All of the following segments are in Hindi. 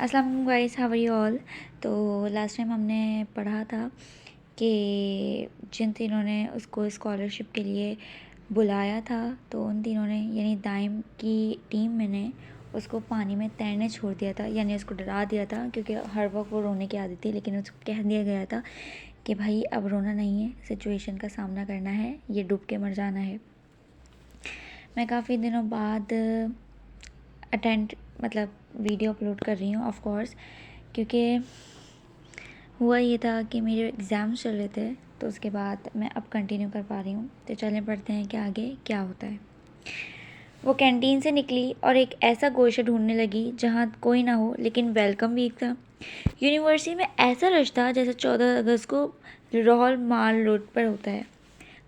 अस्सलाम वालेकुम guys, how are you all. तो लास्ट टाइम हमने पढ़ा था कि जिन तीनों ने उसको स्कॉलरशिप के लिए बुलाया था, तो उन तीनों ने यानी दाइम की टीम में ने उसको पानी में तैरने छोड़ दिया था, यानी उसको डरा दिया था क्योंकि हर वक्त वो रोने की आदत थी। लेकिन उसको कह दिया गया था कि भाई अब रोना नहीं है, सिचुएशन का सामना करना है, ये डूब के मर जाना है। मैं काफ़ी दिनों बाद अटेंड मतलब वीडियो अपलोड कर रही हूँ ऑफ कोर्स, क्योंकि हुआ ये था कि मेरे एग्ज़ाम्स चल रहे थे, तो उसके बाद मैं अब कंटिन्यू कर पा रही हूँ। तो चलें पढ़ते हैं कि आगे क्या होता है। वो कैंटीन से निकली और एक ऐसा गोशा ढूंढने लगी जहाँ कोई ना हो लेकिन वेलकम वीक था। यूनिवर्सिटी में ऐसा रश था जैसे 14 अगस्त को लाहौर माल रोड पर होता है,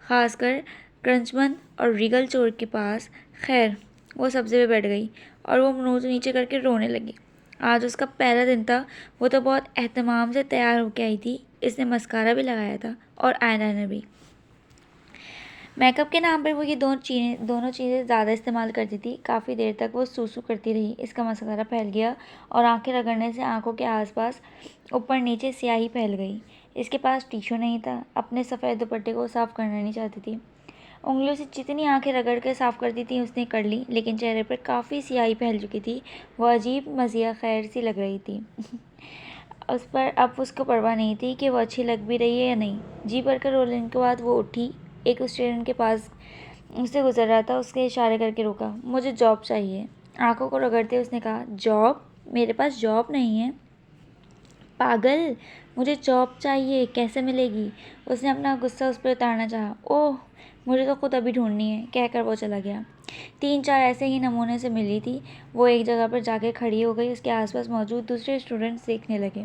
ख़ासकर क्रंचमन और रीगल चौक के पास। खैर, वो सब्ज़ी पे बैठ गई और वो मुँह नीचे करके रोने लगी। आज उसका पहला दिन था। वो तो बहुत एहतमाम से तैयार होकर आई थी। इसने मस्कारा भी लगाया था और आईलाइनर भी। मेकअप के नाम पर वो ये दोनों चीज़ें ज़्यादा इस्तेमाल करती थी। काफ़ी देर तक वो सूसू करती रही। इसका मस्कारा फैल गया और आंखें रगड़ने से आंखों के आसपास ऊपर नीचे स्याही फैल गई। इसके पास टिश्यू नहीं था। अपने सफ़ेद दुपट्टे को साफ़ करना नहीं चाहती थी। उंगलियों से जितनी आंखें रगड़ कर साफ़ करती थी उसने कर ली, लेकिन चेहरे पर काफ़ी स्याही फैल चुकी थी। वह अजीब मज़िया खैर सी लग रही थी। उस पर अब उसको परवाह नहीं थी कि वो अच्छी लग भी रही है या नहीं। जी भरकर रोने के बाद वो उठी। एक स्टूडेंट के पास उससे गुजर रहा था, उसके इशारे करके रोका। मुझे जॉब चाहिए। आंखों को रगड़ते उसने कहा, जॉब? मेरे पास जॉब नहीं है पागल, मुझे जॉब चाहिए, कैसे मिलेगी? उसने अपना गुस्सा उस पर उतारना चाहा। ओह, मुझे तो खुद अभी ढूंढनी है, कहकर वो चला गया। 3-4 ऐसे ही नमूने से मिली थी। वो एक जगह पर जाके खड़ी हो गई। उसके आसपास मौजूद दूसरे स्टूडेंट्स देखने लगे।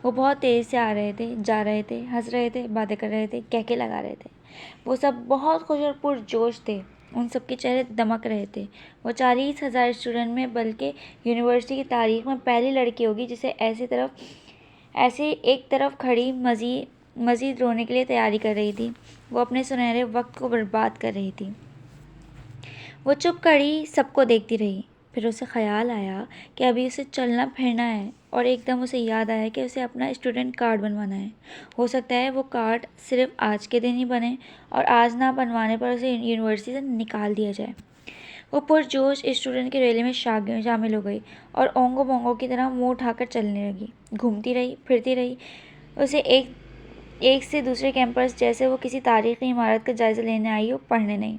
वो बहुत तेज़ से आ रहे थे, जा रहे थे, हंस रहे थे, बातें कर रहे थे, कहके लगा रहे थे। वो सब बहुत खुश और पुरजोश थे। उन सबके चेहरे दमक रहे थे। वो 40,000 स्टूडेंट में बल्कि यूनिवर्सिटी की तारीख में पहली लड़की होगी जिसे ऐसे एक तरफ खड़ी मज़ीद रोने के लिए तैयारी कर रही थी। वो अपने सुनहरे वक्त को बर्बाद कर रही थी। वो चुप खड़ी सबको देखती रही। फिर उसे ख़याल आया कि अभी उसे चलना फिरना है, और एकदम उसे याद आया कि उसे अपना स्टूडेंट कार्ड बनवाना है। हो सकता है वो कार्ड सिर्फ आज के दिन ही बने और आज ना बनवाने पर उसे यूनिवर्सिटी से निकाल दिया जाए। वो पुरजोश स्टूडेंट की रैली में शामिल हो गई और ओंगो बोंगो की तरह मुंह उठाकर चलने लगी। घूमती रही, फिरती रही। उसे एक से दूसरे कैंपस जैसे वो किसी तारीखी इमारत का जायज़ा लेने आई हो, पढ़ने नहीं।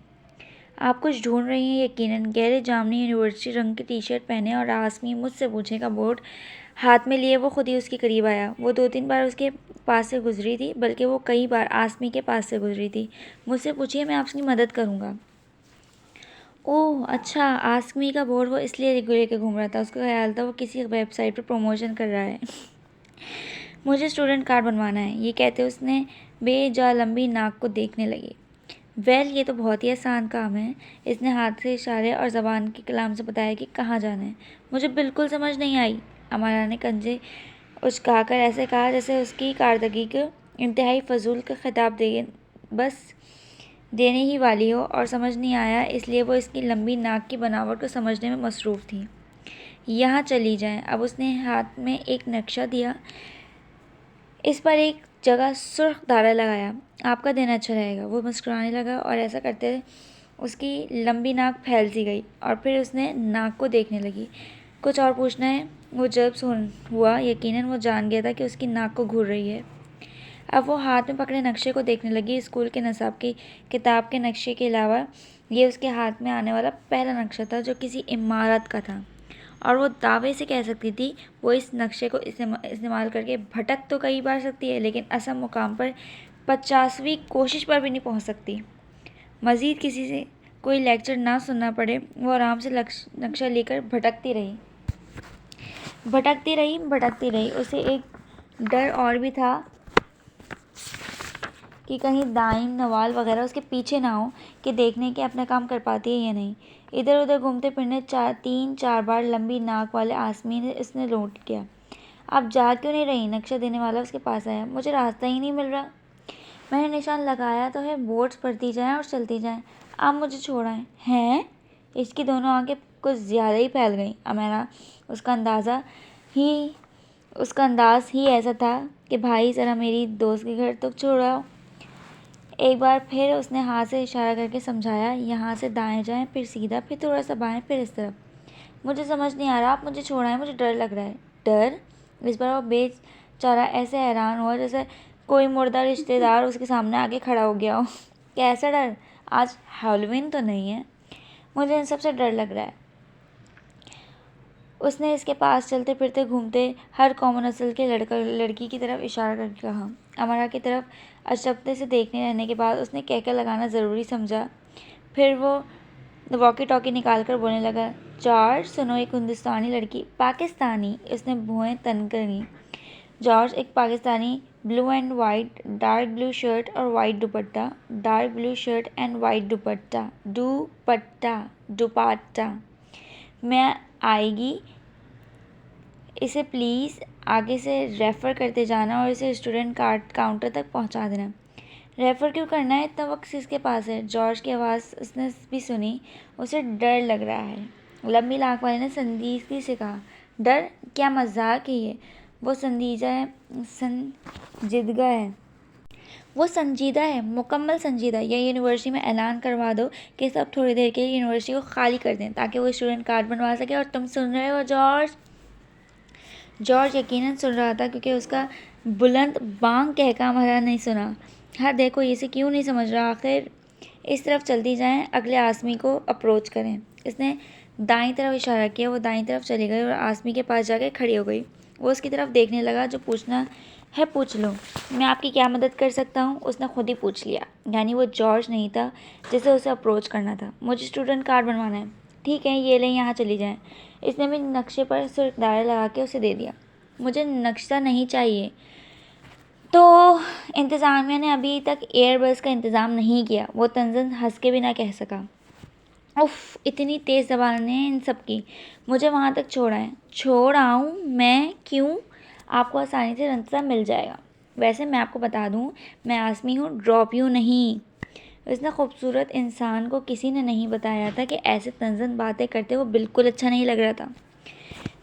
आप कुछ ढूंढ रही हैं यकीनन। गहरे जामनी यूनिवर्सिटी रंग की टी-शर्ट पहने और आसमी मुझसे पूछेगा बोर्ड हाथ में लिए वो खुद ही उसके करीब आया। वो 2-3 बार उसके पास से गुजरी थी, बल्कि वो कई बार आसमी के पास से गुजरी थी। मुझसे पूछिए, मैं आपकी मदद करूँगा। ओह अच्छा, आस्क मी का बोर्ड वो इसलिए लेके घूम रहा था। उसका ख्याल था वो किसी वेबसाइट पर प्रमोशन कर रहा है। मुझे स्टूडेंट कार्ड बनवाना है, ये कहते उसने बेजा लंबी नाक को देखने लगी। वेल, ये तो बहुत ही आसान काम है। इसने हाथ से इशारे और ज़बान के कलाम से बताया कि कहाँ जाना है। मुझे बिल्कुल समझ नहीं आई। अमारा ने कंधे उचकाकर ऐसे कहा जैसे उसकी कारदगी को इंतहाई फजूल का खिताब बस देने ही वाली हो, और समझ नहीं आया इसलिए वो इसकी लंबी नाक की बनावट को समझने में मसरूफ़ थी। यहाँ चली जाएं। अब उसने हाथ में एक नक्शा दिया। इस पर एक जगह सुर्ख धारा लगाया। आपका दिन अच्छा रहेगा। वो मुस्कुराने लगा और ऐसा करते उसकी लंबी नाक फैल सी गई और फिर उसने नाक को देखने लगी। कुछ और पूछना है? वो जब सुन हुआ, यकीनन वो जान गया था कि उसकी नाक को घूर रही है। अब वो हाथ में पकड़े नक्शे को देखने लगी। स्कूल के निसाब की किताब के नक्शे के अलावा ये उसके हाथ में आने वाला पहला नक्शा था जो किसी इमारत का था, और वो दावे से कह सकती थी वो इस नक्शे को इस्तेमाल करके भटक तो कई बार सकती है, लेकिन असम मुकाम पर 50वीं कोशिश पर भी नहीं पहुंच सकती। मज़ीद किसी से कोई लेक्चर ना सुनना पड़े, वो आराम से नक्शा लेकर भटकती रही। उसे एक डर और भी था कि कहीं दाइम नवाल वगैरह उसके पीछे ना हो कि देखने के अपना काम कर पाती है या नहीं। इधर उधर घूमते फिरने 3-4 बार लंबी नाक वाले आसमी ने इसने नोट किया। आप जा क्यों नहीं रही? नक्शा देने वाला उसके पास आया। मुझे रास्ता ही नहीं मिल रहा। मैंने निशान लगाया तो है, बोर्ड्स पढ़ती जाएं और चलती जाएं। आप मुझे छोड़ाएं। हैं? इसकी दोनों आंखें कुछ ज़्यादा ही फैल गईं। मेरा उसका अंदाज़ा ही उसका अंदाज़ ही ऐसा था कि भाई ज़रा मेरी दोस्त के घर तो छोड़ाओ। एक बार फिर उसने हाथ से इशारा करके समझाया, यहाँ से दाएं जाएं, फिर सीधा, फिर थोड़ा सा बाएं, फिर इस तरफ। मुझे समझ नहीं आ रहा, आप मुझे छोड़ाएं, मुझे डर लग रहा है। डर? इस बार वो बेचारा ऐसे हैरान हुआ जैसे कोई मुर्दा रिश्तेदार उसके सामने आके खड़ा हो गया हो। कैसा डर? आज हैलोवीन तो नहीं है, मुझे इन सब से डर लग रहा है। उसने इसके पास चलते फिरते घूमते हर कॉमन नस्ल के लड़की की तरफ इशारा करके कहा। अमरा की तरफ अचंभे से देखने रहने के बाद उसने कहकर लगाना ज़रूरी समझा। फिर वो वॉकी टॉकी निकाल कर बोलने लगा, जॉर्ज सुनो, एक हिंदुस्तानी लड़की। पाकिस्तानी? उसने भुएं तन करी। जॉर्ज एक Pakistani, blue and white, dark blue shirt और वाइट दुपट्टा, dark blue shirt and white दुपट्टा, दुपट्टा मैं आएगी। इसे प्लीज़ आगे से रेफ़र करते जाना और इसे स्टूडेंट काउंटर तक पहुंचा देना। रेफ़र क्यों करना है? इतना वक्त किसके पास है? जॉर्ज की आवाज़ उसने भी सुनी। उसे डर लग रहा है। लंबी लाख वाले ने संजीदगी से कहा। डर? क्या मजाक है ये? वो संजीदा है, मुकम्मल संजीदा। यह यूनिवर्सिटी में ऐलान करवा दो कि सब थोड़ी देर के लिए यूनिवर्सिटी को खाली कर दें ताकि वो स्टूडेंट कार्ड बनवा सके। और तुम सुन रहे हो जॉर्ज? जॉर्ज यकीनन सुन रहा था क्योंकि उसका बुलंद बांग कहका हमारा नहीं सुना। हाँ देखो, इसे क्यों नहीं समझ रहा? आखिर इस तरफ चलती जाएं, अगले आसमी को अप्रोच करें। इसने दाईं तरफ इशारा किया। वो दाईं तरफ चली गई और आसमी के पास जाकर खड़ी हो गई। वो उसकी तरफ देखने लगा। जो पूछना है पूछ लो, मैं आपकी क्या मदद कर सकता हूँ? उसने खुद ही पूछ लिया। यानी वो जॉर्ज नहीं था जिसे उसे अप्रोच करना था। मुझे स्टूडेंट कार्ड बनवाना है। ठीक है, ये लें, यहाँ चली जाएं। इसने भी नक्शे पर सिर्फ दायरा लगा के उसे दे दिया। मुझे नक्शा नहीं चाहिए। तो इंतज़ामिया ने अभी तक एयरबस का इंतज़ाम नहीं किया, वो तंजन हंस के भी ना कह सका। उफ, इतनी तेज़ ज़बान है इन सब की। मुझे वहाँ तक छोड़ आऊँ मैं? क्यों? आपको आसानी से रास्ता मिल जाएगा। वैसे मैं आपको बता दूँ, मैं आसमी हूँ, ड्रॉप यू नहीं। इतना खूबसूरत इंसान को किसी ने नहीं बताया था कि ऐसे तंजन बातें करते हुए बिल्कुल अच्छा नहीं लग रहा था।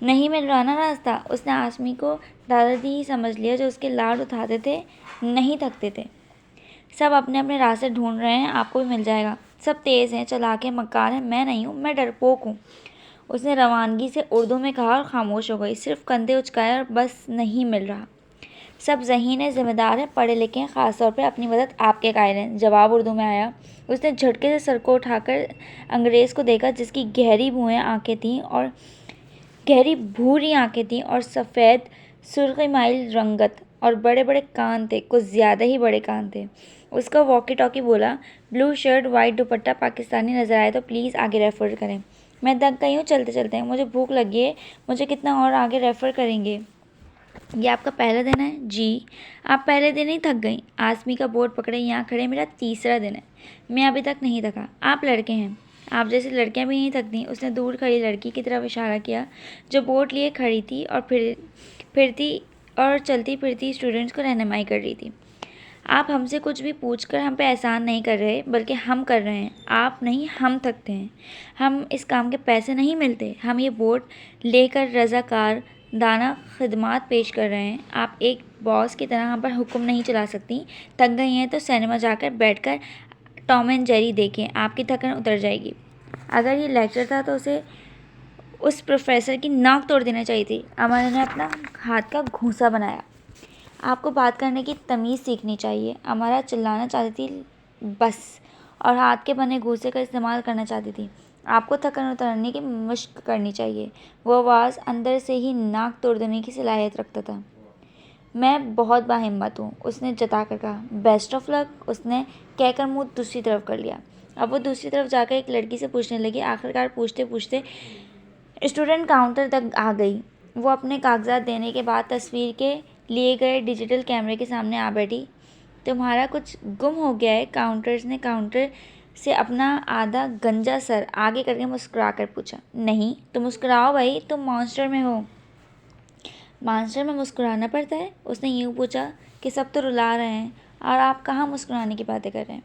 नहीं मिल रहा ना रास्ता? उसने आसमी को दादाजी ही समझ लिया जो उसके लाड उठाते थे, नहीं थकते थे। सब अपने अपने रास्ते ढूंढ रहे हैं, आपको भी मिल जाएगा। सब तेज़ हैं, चालाक हैं, मक्कार हैं। मैं नहीं हूँ, मैं डरपोक हूँ। उसने रवानगी से उर्दू में कहा और खामोश हो गई। सिर्फ कंधे उचकाए और बस नहीं मिल रहा। सब ज़हीन हैं, ज़िम्मेदार हैं, पढ़े लिखे हैं, ख़ासतौर पर अपनी मदद आपके कायल हैं। जवाब उर्दू में आया। उसने झटके से सर को उठाकर अंग्रेज़ को देखा जिसकी गहरी भूरी आंखें थीं और सफ़ेद सुर्ख माइल रंगत और बड़े बड़े कान थे, कुछ ज़्यादा ही बड़े कान थे। उसका वॉकी टॉकी बोला, ब्लू शर्ट वाइट दुपट्टा पाकिस्तानी नज़र आए तो प्लीज़ आगे रेफ़र करें। मैं थक गई हूँ चलते चलते, मुझे भूख लगी है। मुझे कितना और आगे रेफ़र करेंगे? ये आपका पहला दिन है? जी। आप पहले दिन ही थक गई? आसमी का बोर्ड पकड़े यहाँ खड़े, मेरा तीसरा दिन है। मैं अभी तक नहीं थका। आप लड़के हैं, आप जैसी लड़कियां भी नहीं थकती। उसने दूर खड़ी लड़की की तरफ इशारा किया जो बोर्ड लिए खड़ी थी और फिरती और चलती फिरती स्टूडेंट्स को रहनुमाई कर रही थी। आप हमसे कुछ भी पूछकर हम पे एहसान नहीं कर रहे, बल्कि हम कर रहे हैं। आप नहीं, हम थकते हैं। हम इस काम के पैसे नहीं मिलते। हम ये बोर्ड लेकर रज़ाकार दाना खिदमात पेश कर रहे हैं। आप एक बॉस की तरह हम पर हुक्म नहीं चला सकती। थक गई हैं तो सिनेमा जाकर बैठकर टॉम एंड जेरी देखें, आपकी थकन उतर जाएगी। अगर ये लेक्चर था तो उस प्रोफेसर की नाक तोड़ देना चाहिए थी। अमर ने अपना हाथ का घूंसा बनाया। आपको बात करने की तमीज़ सीखनी चाहिए। अमरा चिल्लाना चाहती थी बस, और हाथ के बने घूंसे का इस्तेमाल करना चाहती थी। आपको थकन उतरने की मशक करनी चाहिए। वो आवाज़ अंदर से ही नाक तोड़ देने की सलाहियत रखता था। मैं बहुत बाहिम्मत हूँ, उसने जता कर कहा। बेस्ट ऑफ लक, उसने कहकर मुँह दूसरी तरफ कर लिया। अब वो दूसरी तरफ जाकर एक लड़की से पूछने लगी। आखिरकार पूछते पूछते स्टूडेंट काउंटर तक आ गई। वो अपने कागजात देने के बाद तस्वीर के लिए गए डिजिटल कैमरे के सामने आ बैठी। तुम्हारा कुछ गुम हो गया है? काउंटर से अपना आधा गंजा सर आगे करके मुस्कुरा कर पूछा। नहीं, तुम मुस्कुराओ भाई, तुम मॉन्स्टर में हो। मॉन्स्टर में मुस्कुराना पड़ता है? उसने यूँ पूछा कि सब तो रुला रहे हैं और आप कहाँ मुस्कुराने की बातें कर रहे हैं?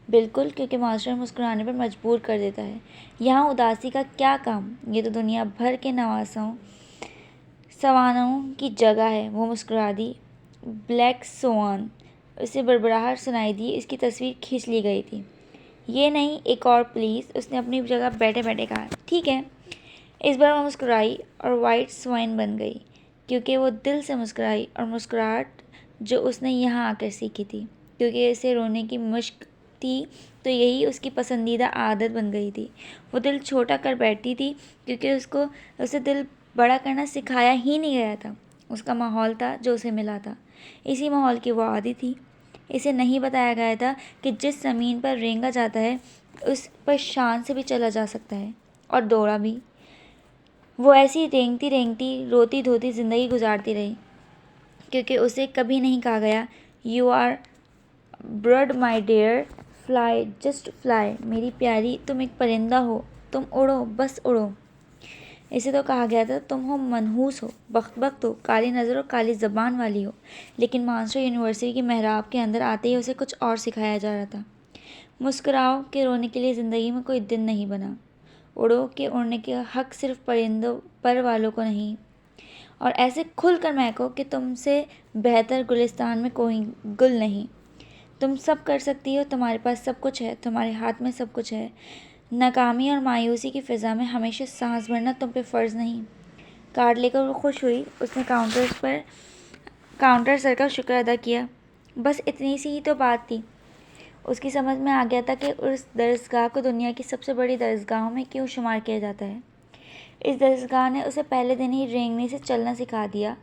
बिल्कुल, क्योंकि मॉन्स्टर मुस्कुराने पर मजबूर कर देता है। यहाँ उदासी का क्या काम? ये तो दुनिया भर के नवासों सवानों की जगह है। वो मुस्कुरा दी। Black swan. उसे बड़बड़ाहट सुनाई दी। इसकी तस्वीर खींच ली गई थी। ये नहीं, एक और प्लीज़, उसने अपनी जगह बैठे बैठे कहा। ठीक है। इस बार वो मुस्कुराई और वाइट स्वाइन बन गई, क्योंकि वो दिल से मुस्कुराई, और मुस्कुराहट जो उसने यहाँ आकर सीखी थी। क्योंकि इसे रोने की मुश्क थी, तो यही उसकी पसंदीदा आदत बन गई थी। वो दिल छोटा कर बैठती थी, क्योंकि उसे दिल बड़ा करना सिखाया ही नहीं गया था। उसका माहौल था जो उसे मिला था। इसी माहौल की वो आदी थी। इसे नहीं बताया गया था कि जिस ज़मीन पर रेंगा जाता है, उस पर शान से भी चला जा सकता है, और दौड़ा भी। वो ऐसी रेंगती रेंगती, रोती धोती ज़िंदगी गुजारती रही, क्योंकि उसे कभी नहीं कहा गया, you are bird my dear, fly, just fly. मेरी प्यारी, तुम एक परिंदा हो, तुम उड़ो, बस उड़ो। इसे तो कहा गया था, तुम हो मनहूस हो, बख्त हो, काली नज़र और काली ज़बान वाली हो। लेकिन मानसरोवर यूनिवर्सिटी की मेहराब के अंदर आते ही उसे कुछ और सिखाया जा रहा था। मुस्कुराओ कि रोने के लिए ज़िंदगी में कोई दिन नहीं बना। उड़ो कि उड़ने के हक सिर्फ परिंदों पर वालों को नहीं। और ऐसे खुल कर महको कि तुमसे बेहतर गुलिस्तान में कोई गुल नहीं। तुम सब कर सकती हो, तुम्हारे पास सब कुछ है, तुम्हारे हाथ में सब कुछ है। नाकामी और मायूसी की फ़िज़ा में हमेशा सांस भरना तुम पे फ़र्ज़ नहीं। कार्ड लेकर वो खुश हुई। उसने काउंटर सर का शुक्र अदा किया। बस इतनी सी ही तो बात थी। उसकी समझ में आ गया था कि उस दरसगाह को दुनिया की सबसे बड़ी दरसगाहों में क्यों शुमार किया जाता है। इस दरसगाह ने उसे पहले दिन ही रेंगने से चलना सिखा दिया।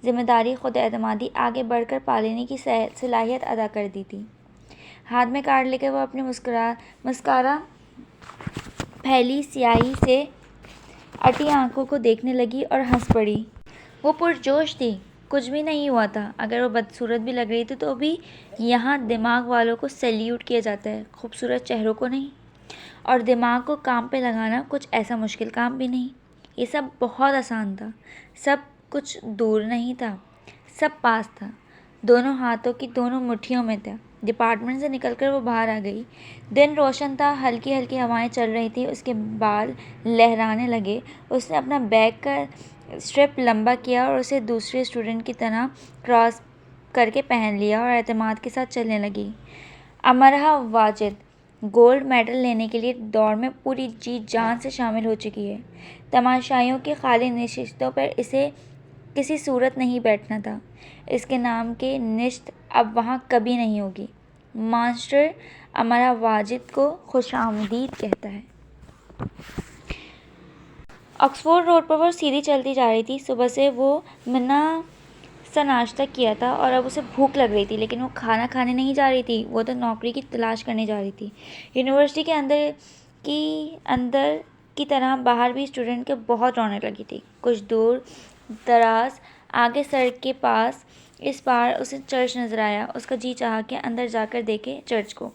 जिम्मेदारी, खुद एतमादी, आगे बढ़कर पा लेने की सलाहियत अदा कर दी थी। हाथ में कार्ड लेकर वो अपनी मुस्कारा फैली स्याही से अटी आंखों को देखने लगी और हंस पड़ी। वो पुरजोश थी। कुछ भी नहीं हुआ था। अगर वो बदसूरत भी लग रही थी तो भी यहाँ दिमाग वालों को सैल्यूट किया जाता है, खूबसूरत चेहरों को नहीं। और दिमाग को काम पे लगाना कुछ ऐसा मुश्किल काम भी नहीं। ये सब बहुत आसान था। सब कुछ दूर नहीं था, सब पास था, दोनों हाथों की दोनों मुट्ठियों में था। डिपार्टमेंट से निकलकर वो बाहर आ गई। दिन रोशन था, हल्की हल्की हवाएं चल रही थी, उसके बाल लहराने लगे। उसने अपना बैग का स्ट्रिप लंबा किया और उसे दूसरे स्टूडेंट की तरह क्रॉस करके पहन लिया और एतमाद के साथ चलने लगी। अमरहा वाजिद गोल्ड मेडल लेने के लिए दौड़ में पूरी जी जान से शामिल हो चुकी है। तमाशाइयों की खाली नशिस्तों पर इसे किसी सूरत नहीं बैठना था। इसके नाम की निश्त अब वहाँ कभी नहीं होगी। मास्टर अमरा वाजिद को खुशामदीद कहता है। ऑक्सफोर्ड रोड पर वो सीधी चलती जा रही थी। सुबह से वो मिना सा नाश्ता किया था और अब उसे भूख लग रही थी, लेकिन वो खाना खाने नहीं जा रही थी, वो तो नौकरी की तलाश करने जा रही थी। यूनिवर्सिटी के अंदर की तरह बाहर भी स्टूडेंट के बहुत रौनक लगी थी। कुछ दूर दराज आगे सड़क के पास इस पार उसे चर्च नज़र आया। उसका जी चाहा कि अंदर जाकर देखे चर्च को।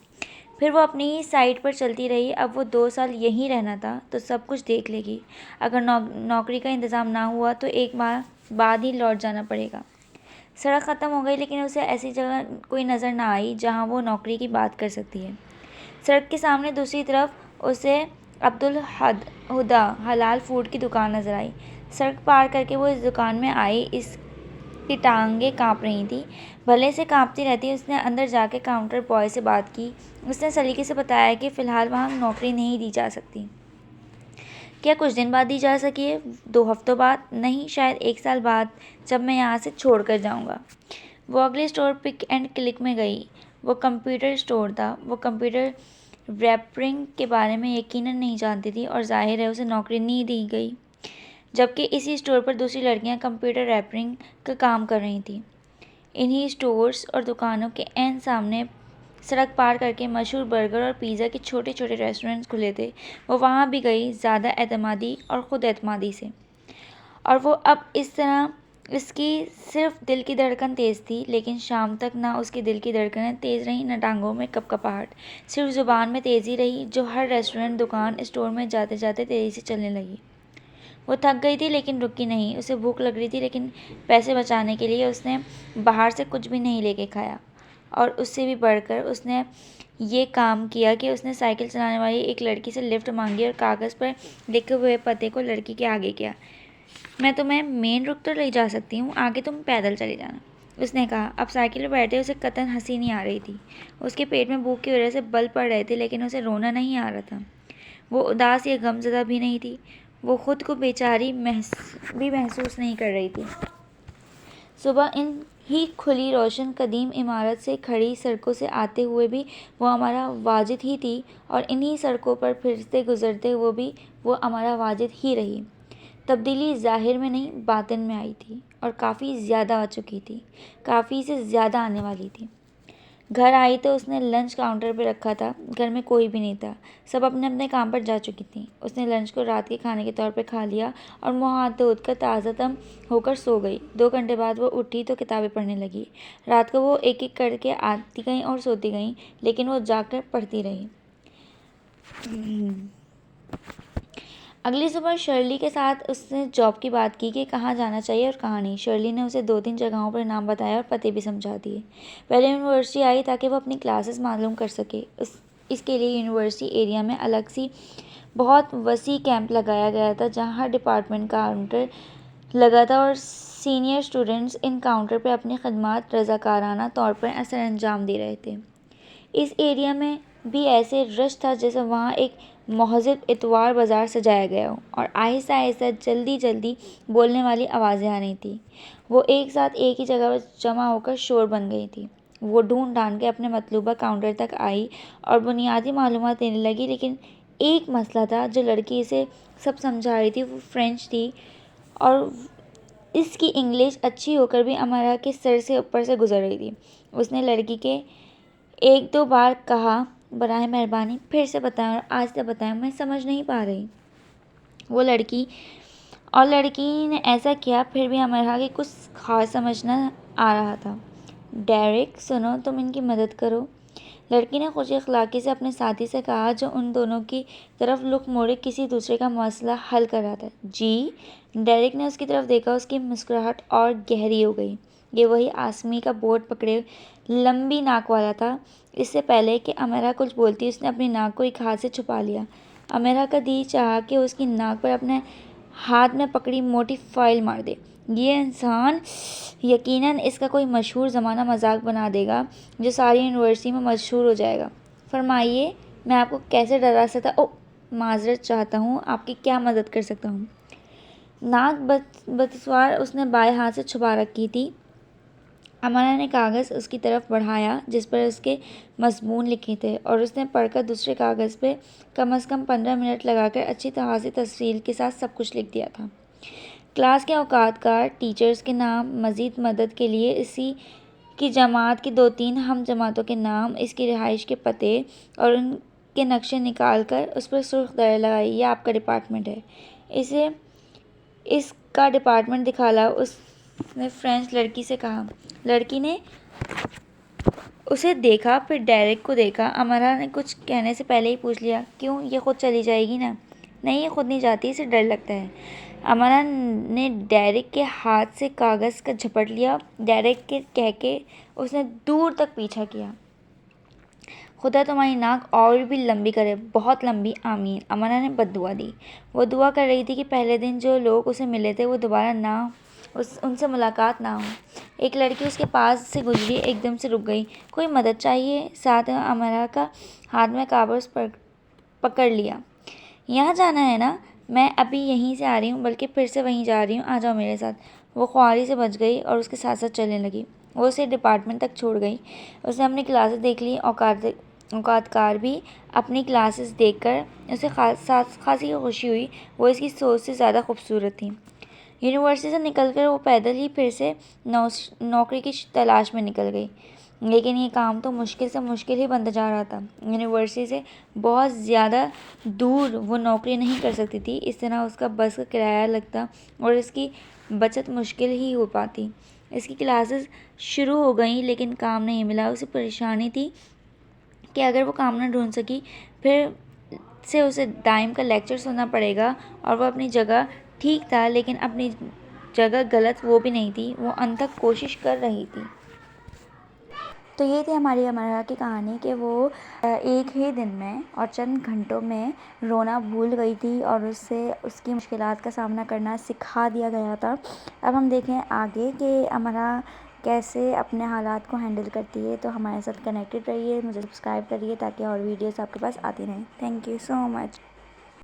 फिर वो अपनी ही साइड पर चलती रही। अब वो 2 साल यहीं रहना था तो सब कुछ देख लेगी। अगर नौकरी का इंतज़ाम ना हुआ तो 1 माह बाद ही लौट जाना पड़ेगा। सड़क ख़त्म हो गई, लेकिन उसे ऐसी जगह कोई नज़र ना आई जहाँ वो नौकरी की बात कर सकती है। सड़क के सामने दूसरी तरफ उसे अब्दुल हुदा हलाल फूड की दुकान नज़र आई। सड़क पार करके वो इस दुकान में आई। इसकी टांगें काँप रही थी, भले से काँपती रहती। उसने अंदर जाकर काउंटर बॉय से बात की। उसने सलीके से बताया कि फ़िलहाल वहाँ नौकरी नहीं दी जा सकती। क्या कुछ दिन बाद दी जा सकी है? 2 हफ्तों बाद? नहीं, शायद 1 साल बाद, जब मैं यहाँ से छोड़ कर जाऊँगा। वो अगले स्टोर पिक एंड क्लिक में गई। वो कंप्यूटर स्टोर था। वो कंप्यूटर रैपरिंग के बारे में यकीनन नहीं जानती थी और जाहिर है उसे नौकरी नहीं दी गई। जबकि इसी स्टोर पर दूसरी लड़कियां कंप्यूटर रैपरिंग का काम कर रही थीं। इन्हीं स्टोर्स और दुकानों के ऐन सामने सड़क पार करके मशहूर बर्गर और पिज़्ज़ा के छोटे छोटे रेस्टोरेंट्स खुले थे। वो वहाँ भी गई, ज़्यादा एतमादी और ख़ुद एतमादी से। और वो अब इस तरह, इसकी सिर्फ दिल की धड़कन तेज़ थी, लेकिन शाम तक ना उसके दिल की धड़कनें तेज़ रहीं, न टांगों में कपकपाहट। सिर्फ ज़ुबान में तेज़ी रही, जो हर रेस्टोरेंट, दुकान, स्टोर में जाते जाते तेज़ी से चलने लगी। वो थक गई थी लेकिन रुकी नहीं। उसे भूख लग रही थी, लेकिन पैसे बचाने के लिए उसने बाहर से कुछ भी नहीं लेके खाया। और उससे भी बढ़कर उसने ये काम किया कि उसने साइकिल चलाने वाली एक लड़की से लिफ्ट मांगी और कागज़ पर लिखे हुए पते को लड़की के आगे किया। मैं तुम्हें मेन रुट तो ले जा सकती हूँ, आगे तुम पैदल चले जाना, उसने कहा। अब साइकिल पर बैठे उसे कतई हंसी नहीं आ रही थी। उसके पेट में भूख की वजह से बल पड़ रहे थे, लेकिन उसे रोना नहीं आ रहा था। वो उदास या गमज़दा भी नहीं थी। वो खुद को बेचारी भी महसूस नहीं कर रही थी। सुबह इन ही खुली रोशन कदीम इमारत से खड़ी सड़कों से आते हुए भी वो हमारा वाजिद ही थी, और इन्हीं सड़कों पर फिरते गुजरते हुए भी वो हमारा वाजिद ही रही। तब्दीली ज़ाहिर में नहीं, बातिन में आई थी, और काफ़ी ज़्यादा आ चुकी थी, काफ़ी से ज़्यादा आने वाली थी। घर आई तो उसने लंच काउंटर पर रखा था। घर में कोई भी नहीं था, सब अपने अपने काम पर जा चुकी थी। उसने लंच को रात के खाने के तौर पर खा लिया और मुँह हाथ धोकर ताज़ादम होकर सो गई। 2 घंटे बाद वो उठी तो किताबें पढ़ने लगी। रात को वो एक एक करके आती गईं और सोती गईं, लेकिन वो जाकर पढ़ती रही। अगली सुबह शर्ली के साथ उसने जॉब की बात की कि कहाँ जाना चाहिए और कहाँ नहीं। शर्ली ने उसे 2-3 जगहों पर नाम बताया और पते भी समझा दिए। पहले यूनिवर्सिटी आई ताकि वो अपनी क्लासेस मालूम कर सके। इसके लिए यूनिवर्सिटी एरिया में अलग सी बहुत वसी कैंप लगाया गया था, जहाँ हर डिपार्टमेंट काउंटर लगा था और सीनियर स्टूडेंट्स इन काउंटर पर अपनी खदमात रज़ाकाराना तौर पर असर अंजाम दे रहे थे। इस एरिया में भी ऐसे रश था जैसे वहाँ एक महज़िब इतवार बाज़ार सजाया गया हो, और आहिस्ता आहिस्ता जल्दी जल्दी बोलने वाली आवाज़ें आ रही थी। वो एक साथ एक ही जगह पर जमा होकर शोर बन गई थी। वो ढूंढ ढांढ के अपने मतलूबा काउंटर तक आई और बुनियादी मालूमात देने लगी, लेकिन एक मसला था। जो लड़की इसे सब समझा रही थी वो फ्रेंच थी, और इसकी इंग्लिश अच्छी होकर भी अमरा के सर से ऊपर से गुजर रही थी। उसने लड़की के 1-2 बार कहा, बराए मेहरबानी फिर से बताएं और आज से बताएं, मैं समझ नहीं पा रही। लड़की ने ऐसा किया, फिर भी अमरा के कुछ खास समझ न आ रहा था। डेरिक सुनो, तुम इनकी मदद करो, लड़की ने खुश अखलाकी से अपने साथी से कहा, जो उन दोनों की तरफ लुक मोड़े किसी दूसरे का मसला हल कर रहा था। जी। डेरिक ने उसकी तरफ देखा। उसकी मुस्कुराहट और गहरी हो गई। ये वही आसमी का बोर्ड पकड़े लंबी नाक वाला था। इससे पहले कि अमेरा कुछ बोलती, उसने अपनी नाक को एक हाथ से छुपा लिया। अमेरा का दिल चाहा कि उसकी नाक पर अपने हाथ में पकड़ी मोटी फाइल मार दे। ये इंसान यकीनन इसका कोई मशहूर ज़माना मजाक बना देगा जो सारी यूनिवर्सिटी में मशहूर हो जाएगा। फरमाइए, मैं आपको कैसे डरा सकता? ओ, माजरत चाहता हूँ, आपकी क्या मदद कर सकता हूँ? नाक बदसवार उसने बाएं हाथ से छुपा रखी थी। अमरा ने कागज़ उसकी तरफ बढ़ाया जिस पर उसके मज़मून लिखे थे, और उसने पढ़कर दूसरे कागज़ पे कम से कम 15 मिनट लगाकर अच्छी तरह से तफसील के साथ सब कुछ लिख दिया था। क्लास के औकातकार, टीचर्स के नाम, मज़ीद मदद के लिए इसी की जमात की 2-3 हम जमातों के नाम, इसकी रिहाइश के पते और उनके नक्शे निकाल कर उस पर सुर्ख दर लगाई। यह आपका डिपार्टमेंट है, इसे इसका डिपार्टमेंट दिखा लाओ, उसने फ्रेंच लड़की से कहा। लड़की ने उसे देखा, फिर डेरिक को देखा। अमरा ने कुछ कहने से पहले ही पूछ लिया, क्यों, ये खुद चली जाएगी ना? नहीं, ये खुद नहीं जाती, इसे डर लगता है। अमरा ने डेरिक के हाथ से कागज़ का झपट लिया। डेरिक के कह के उसने दूर तक पीछा किया। खुदा तुम्हारी नाक और भी लंबी करे, बहुत लंबी, आमीन। अमरा ने बद्दुआ दी। वो दुआ कर रही थी कि पहले दिन जो लोग उसे मिले थे वो दोबारा उनसे मुलाकात ना हो। एक लड़की उसके पास से गुजरी, एकदम से रुक गई। कोई मदद चाहिए? साथ में अमरा का हाथ में कागज़ पकड़ लिया। यहाँ जाना है ना? मैं अभी यहीं से आ रही हूँ, बल्कि फिर से वहीं जा रही हूँ, आ जाओ मेरे साथ। वो ख्वारी से बच गई और उसके साथ साथ चलने लगी। वो उसे डिपार्टमेंट तक छोड़ गई। उसने अपनी क्लासेस देख ली। औकातकार भी अपनी क्लासेस देखकर उसे खासी खुशी हुई। वो इसकी सोच से ज़्यादा खूबसूरत थी। यूनिवर्सिटी से निकलकर वो पैदल ही फिर से नौकरी की तलाश में निकल गई, लेकिन ये काम तो मुश्किल से मुश्किल ही बनता जा रहा था। यूनिवर्सिटी से बहुत ज़्यादा दूर वो नौकरी नहीं कर सकती थी। इस तरह उसका बस का किराया लगता और इसकी बचत मुश्किल ही हो पाती। इसकी क्लासेस शुरू हो गई, लेकिन काम नहीं मिला। उसे परेशानी थी कि अगर वो काम न ढूंढ सकी, फिर से उसे दाइम का लेक्चर सुनना पड़ेगा। और वो अपनी जगह ठीक था, लेकिन अपनी जगह गलत वो भी नहीं थी। वो अनथक कोशिश कर रही थी। तो ये थी हमारी अमरा की कहानी कि वो एक ही दिन में और चंद घंटों में रोना भूल गई थी और उससे उसकी मुश्किलात का सामना करना सिखा दिया गया था। अब हम देखें आगे कि अमरा कैसे अपने हालात को हैंडल करती है। तो हमारे साथ कनेक्टेड रहिए, मुझे सब्सक्राइब करिए ताकि और वीडियोस आपके पास आती रहें। Thank you so much.